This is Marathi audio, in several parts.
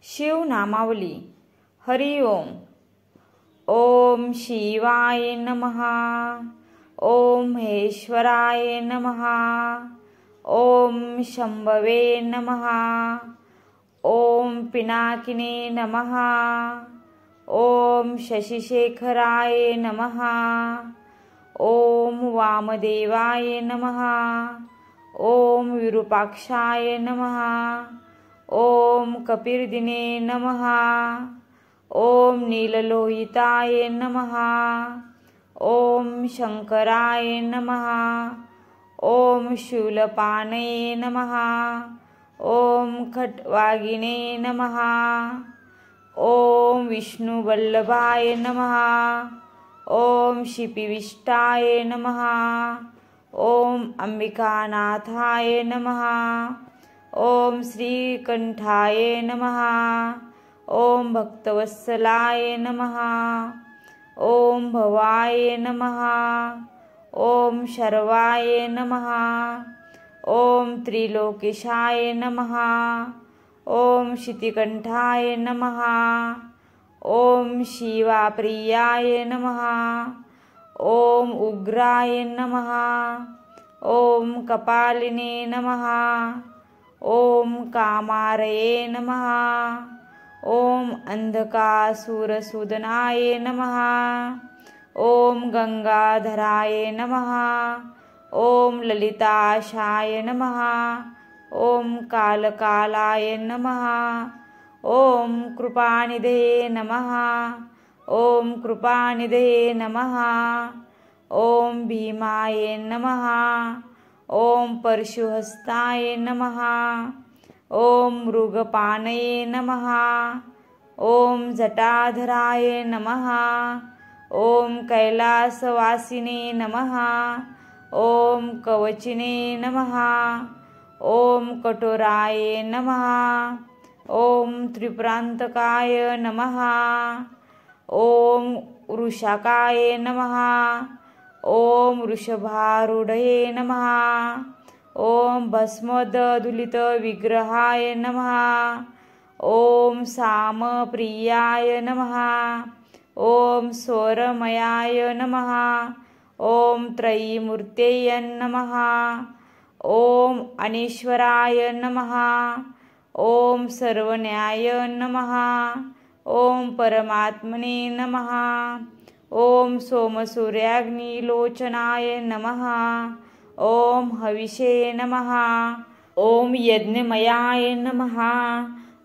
शिवनामावली। हरि ओम। ओम शिवाय नमः। ओम महेश्वराय नमः। ओम शंभवे नमः। ओम पिनाकिने नमः। ओम शशिशेखराय नमः। ओम वामदेवाय नमः। ओम विरूपाक्षाय नमः। ओम कपिर्दिने नमः। ओम नीललोहिताय नमः। ओम शंकराय नमः। ओम शूलपाणये नमः। ओम खट्वागिने नमः। ओम विष्णुवल्लभाय नमः। ओम शिपिविष्टाय नमः। ओम अंबिकानाथाय नमः। ओम श्रीकंठाय नमः। ओम भक्तवत्सलाय नमः। ओम भवाय नमः। ओम शर्वाय नमः। ओम त्रिलोकेशाय नमः। ओम शितिकंठाय नमः। ओम शिवाप्रियाय नमः। ओम उग्राय नमः। ओम कपालिने नमः। ओम कामारये नमः। ओम अंधकासुरसूदनाय नमः। ओम गंगाधराय नमः। ओम ललिताशाय नमः। ओम कालकालाय नमः। ओम कृपानिधये नमः। ओम कृपानिधये नमः। ओम भीमाय नमः। ओम परशुहस्ताय नमः। ओम मृगपाणये नमः। ओम जटाधराय नमः। ओम कैलासवासिने नमः। ओम कवचिने नमः। ओम कठोराय नमः। ओम त्रिपुरांतकाय नमः। ओम वृषाकाय नमः। ओम वृषभारूढये नमः। ओम भस्मोदधूलित विग्रहाय नमः। ओम सामप्रियाय नमः। ओम स्वरमयाय नमः। ओम त्रयीमूर्तये नमः। ओम अनीश्वराय नमः। ओम सर्वज्ञाय नमः। ओम परमात्मने नमः। ओम सोमसूर्याग्निलोचनाय नमः। ओम हविषे नमः। ओम यज्ञमयाय नमः।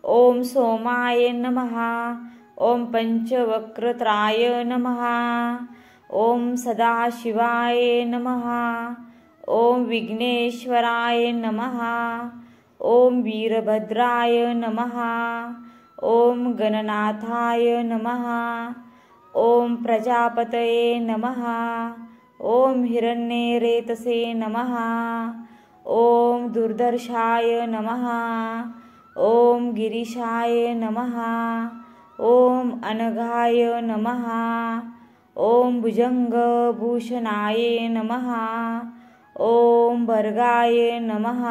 ओम सोमाय नमः। ओम पंचवक्रत्राय नमः। ओम सदाशिवाय नमः। ओम विघ्नेश्वराय नमः। ओम वीरभद्राय नमः। ओम गणनाथाय नमः। ओम प्रजापतये नमः। ओम हिरण्यरेतसे नमः। ओम दुर्धर्षाय नमः। ओम गिरीशाय नमः। ओम अनघाय नमः। ओम भुजंगभूषणाय नमः। ओम भर्गाय नमः।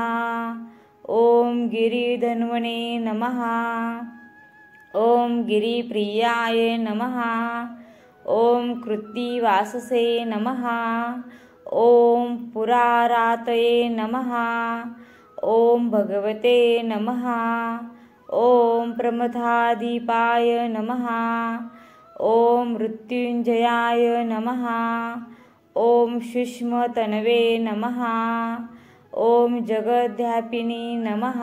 ओम गिरिधन्वने नमः। ओम गिरिप्रियाय नमः। ओम कृत्तिवाससे नमः। ओम पुरारातये नमः। ओम भगवते नमः। ओम प्रमथादीपाय नमः। ओम मृत्युंजयाय नमः। ओम सूक्ष्मतनवे नमः। ओम जगद्व्यापिने नमः।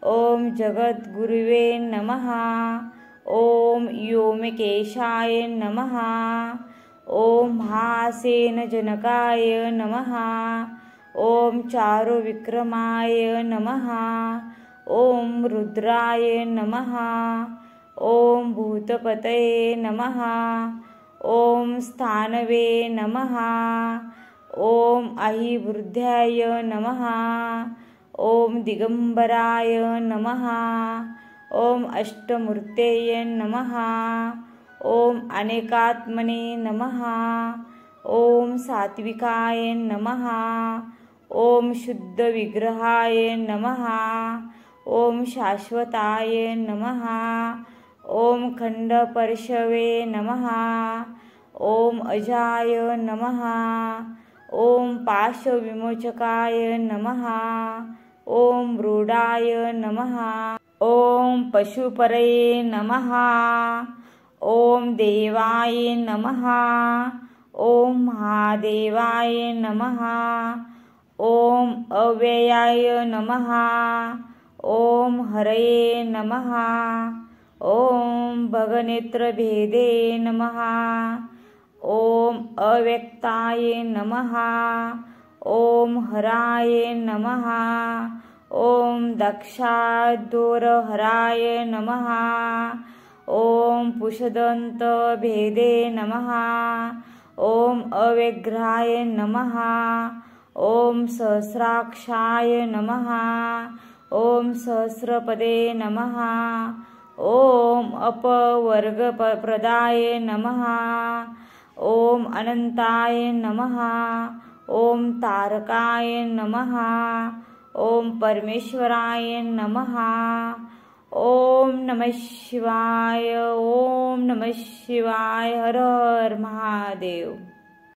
ओम जगद्गुरुवे नमः। ओम व्योमकेशाय नमः। ओम महासेनजनकाय नमः। ओम चारुविक्रमाय नमः। ओम रुद्राय नमः। ओम भूतपतये नमः। ओम स्थानवे नमः। ओम अहिवृद्ध्याय नमः। ओम दिगंबराय नमः। ओम अष्टमूर्तये नमः। ओम अनेकात्मने नमः। ओम सात्विकाय नमः। ओम शुद्धविग्रहाय नमः। ओम शाश्वताय नमः। ओम खंडपर्शवे नमः। ओम अजाय नमः। ओम पाशविमोचकाय नमः। ओम मृडाय नमः। ओम पशुपरये नमः। ओम देवाय नमः। ओम महादेवाय नमः। ओम अव्ययाय नमः। ओम हरये नमः। ओम भगनेत्रभेदे नमः। ओम अव्यक्ताय नमः। ओम हराय नमः। ओम दक्षादोरहराय नमः। ओम पुषदन्तभेदे नमः। ओम अव्यघ्राय नमः। ओम सहस्राक्षाय नमः। ओम सहस्रपदे नमः। ओम अपवर्गप्रदाय नमः। ओम अनंताय नमः। ओम तारकाय नमः। ओम परमेश्वराय नमः। ओम नमः शिवाय। ओम नमः शिवाय। हर हर महादेव।